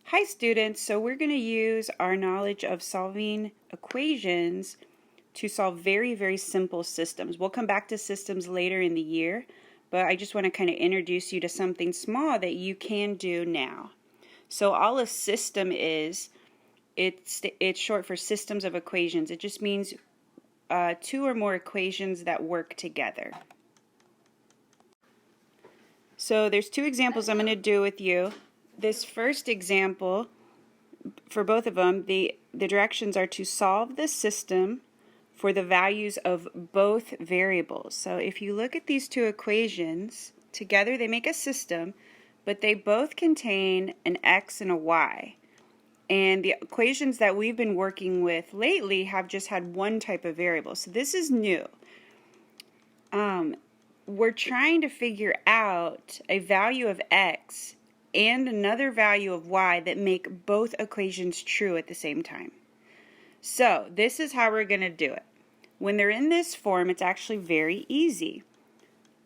Hi students, so we're going to use our knowledge of solving equations to solve very simple systems. We'll come back to systems later in the year, but I just want to kind of introduce you to something small that you can do now. So all a system is, it's short for systems of equations. It just means two or more equations that work together. So there's two examples I'm going to do with you. This first example, for both of them, the directions are to solve the system for the values of both variables. So if you look at these two equations, together they make a system, but they both contain an x and a y. And the equations that we've been working with lately have just had one type of variable. So this is new. We're trying to figure out a value of x and another value of y that make both equations true at the same time. So this is how we're going to do it. When they're in this form, it's actually very easy.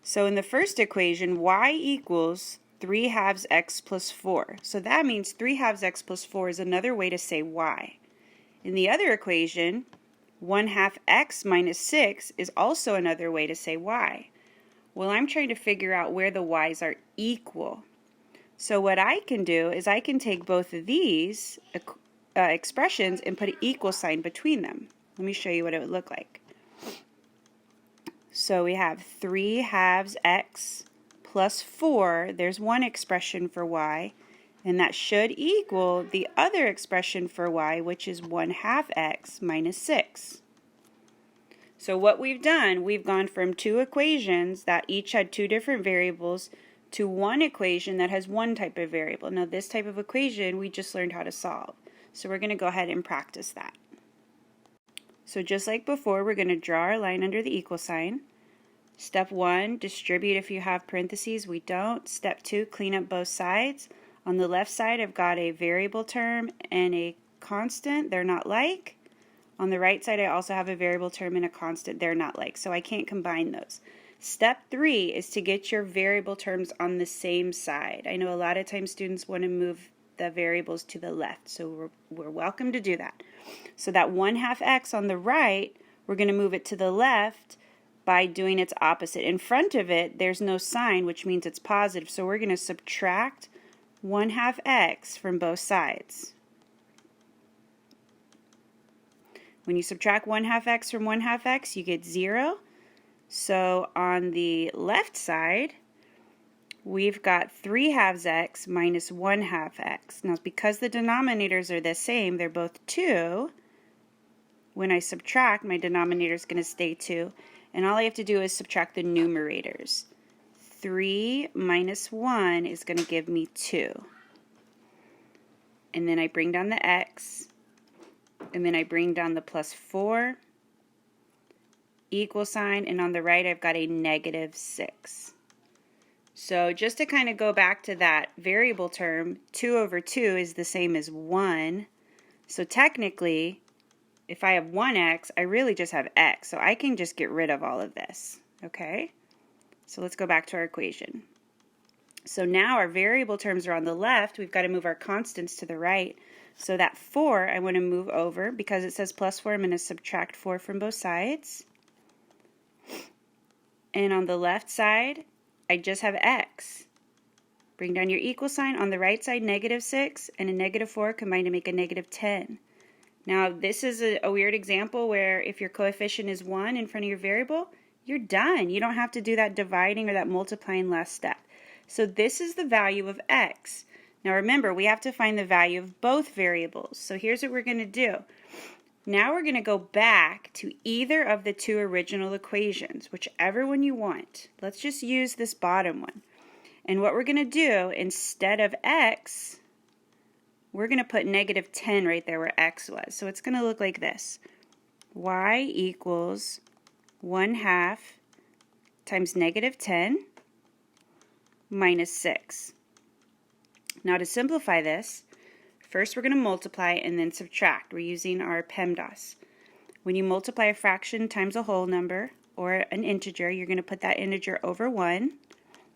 So in the first equation, y equals 3/2 x plus 4. So that means 3/2 x plus 4 is another way to say y. In the other equation, 1/2 x minus 6 is also another way to say y. Well, I'm trying to figure out where the y's are equal. So what I can do is I can take both of these expressions and put an equal sign between them. Let me show you what it would look like. So we have 3/2 x plus 4. There's one expression for y, and that should equal the other expression for y, which is 1/2 x minus 6. So what we've done, we've gone from two equations that each had two different variables to one equation that has one type of variable. Now this type of equation we just learned how to solve. So we're going to go ahead and practice that. So just like before, we're going to draw our line under the equal sign. Step 1, distribute if you have parentheses. We don't. Step 2, clean up both sides. On the left side, I've got a variable term and a constant. They're not like. On the right side, I also have a variable term and a constant. They're not like, so I can't combine those. Step 3 is to get your variable terms on the same side. I know a lot of times students want to move the variables to the left, so we're welcome to do that. So that 1/2 x on the right, we're going to move it to the left by doing its opposite. In front of it, there's no sign, which means it's positive, so we're going to subtract 1/2 x from both sides. When you subtract 1/2 x from 1/2 x, you get 0. So on the left side, we've got 3/2 x minus 1/2 x. Now, because the denominators are the same, they're both 2. When I subtract, my denominator is going to stay 2. And all I have to do is subtract the numerators. 3 minus 1 is going to give me 2. And then I bring down the x. And then I bring down the plus 4. Equal sign, and on the right I've got a negative 6. So just to kind of go back to that variable term, 2 over 2 is the same as 1. So technically, if I have 1x, I really just have x. So I can just get rid of all of this. Okay? So let's go back to our equation. So now our variable terms are on the left. We've got to move our constants to the right. So that 4 I want to move over. Because it says plus 4, I'm going to subtract 4 from both sides. And on the left side, I just have x. Bring down your equal sign. On the right side, negative 6 and a negative 4 combine to make a negative 10. Now, this is a weird example where if your coefficient is 1 in front of your variable, you're done. You don't have to do that dividing or that multiplying last step. So this is the value of x. Now remember, we have to find the value of both variables. So here's what we're going to do. Now we're going to go back to either of the two original equations, whichever one you want. Let's just use this bottom one. And what we're going to do, instead of x, we're going to put negative 10 right there where x was. So it's going to look like this. Y equals 1/2 times negative 10 minus 6. Now to simplify this, first we're going to multiply and then subtract. We're using our PEMDAS. When you multiply a fraction times a whole number or an integer, you're going to put that integer over 1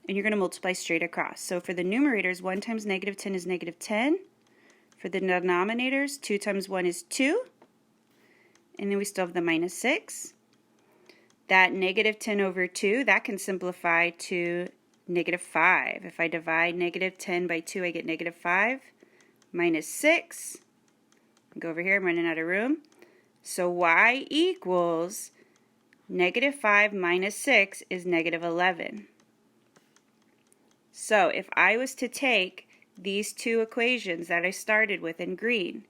and you're going to multiply straight across. So for the numerators, 1 times negative 10 is negative 10. For the denominators, 2 times 1 is 2. And then we still have the minus 6. That negative 10 over 2, that can simplify to negative 5. If I divide negative 10 by 2, I get negative 5. Minus 6. Go over here, I'm running out of room. So y equals negative 5 minus 6 is negative 11. So if I was to take these two equations that I started with in green,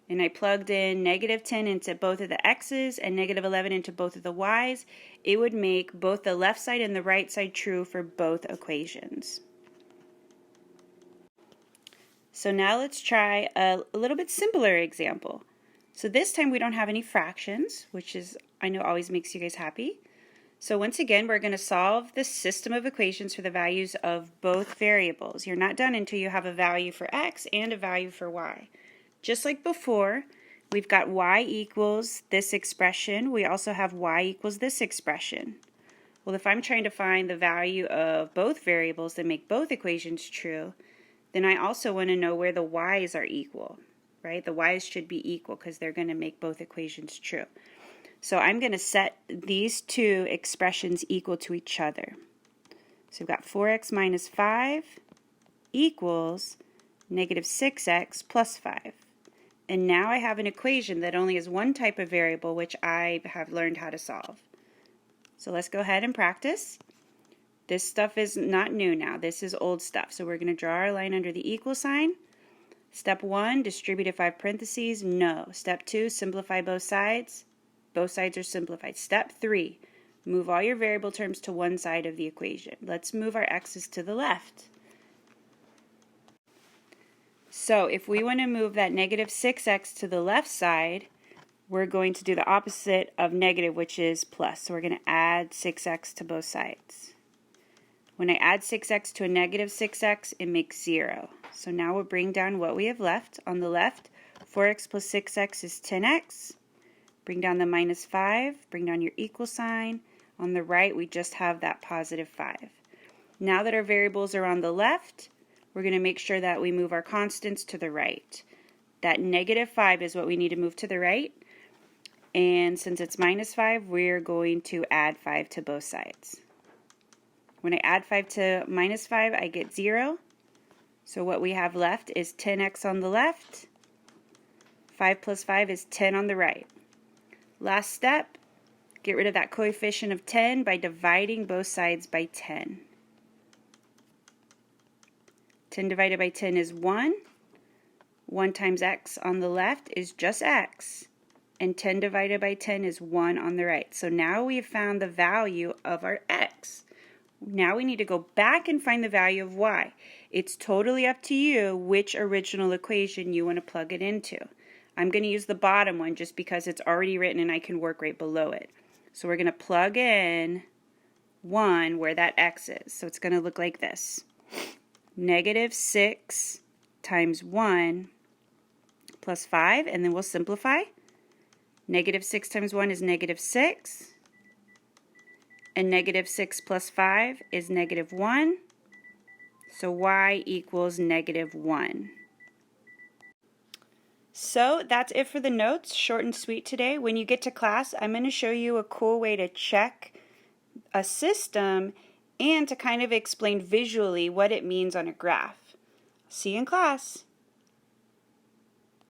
and I plugged in negative 10 into both of the x's and negative 11 into both of the y's, it would make both the left side and the right side true for both equations. So now let's try a little bit simpler example. So this time we don't have any fractions, which is, I know, always makes you guys happy. So once again, we're going to solve the system of equations for the values of both variables. You're not done until you have a value for x and a value for y. Just like before, we've got y equals this expression. We also have y equals this expression. Well, if I'm trying to find the value of both variables that make both equations true, then I also want to know where the y's are equal, right? The y's should be equal because they're going to make both equations true. So I'm going to set these two expressions equal to each other. So we've got 4x minus 5 equals negative 6x plus 5. And now I have an equation that only has one type of variable, which I have learned how to solve. So let's go ahead and practice. This stuff is not new now. This is old stuff. So we're going to draw our line under the equal sign. Step 1, distribute at 5 parentheses. No. Step 2, simplify both sides. Both sides are simplified. Step 3, move all your variable terms to one side of the equation. Let's move our x's to the left. So if we want to move that negative 6x to the left side, we're going to do the opposite of negative, which is plus. So we're going to add 6x to both sides. When I add 6x to a negative 6x, it makes 0. So now we'll bring down what we have left. On the left, 4x plus 6x is 10x. Bring down the minus 5, bring down your equal sign. On the right, we just have that positive 5. Now that our variables are on the left, we're going to make sure that we move our constants to the right. That negative 5 is what we need to move to the right. And since it's minus 5, we're going to add 5 to both sides. When I add 5 to minus 5, I get 0. So what we have left is 10x on the left. 5 plus 5 is 10 on the right. Last step, get rid of that coefficient of 10 by dividing both sides by 10. 10 divided by 10 is 1. 1 times x on the left is just x. And 10 divided by 10 is 1 on the right. So now we have found the value of our x. Now we need to go back and find the value of y. It's totally up to you which original equation you want to plug it into. I'm going to use the bottom one just because it's already written and I can work right below it. So we're going to plug in 1 where that x is. So it's going to look like this. Negative 6 times 1 plus 5, and then we'll simplify. Negative 6 times 1 is negative 6. And negative 6 plus 5 is negative 1. So y equals negative 1. So that's it for the notes, short and sweet today. When you get to class, I'm going to show you a cool way to check a system and to kind of explain visually what it means on a graph. See you in class.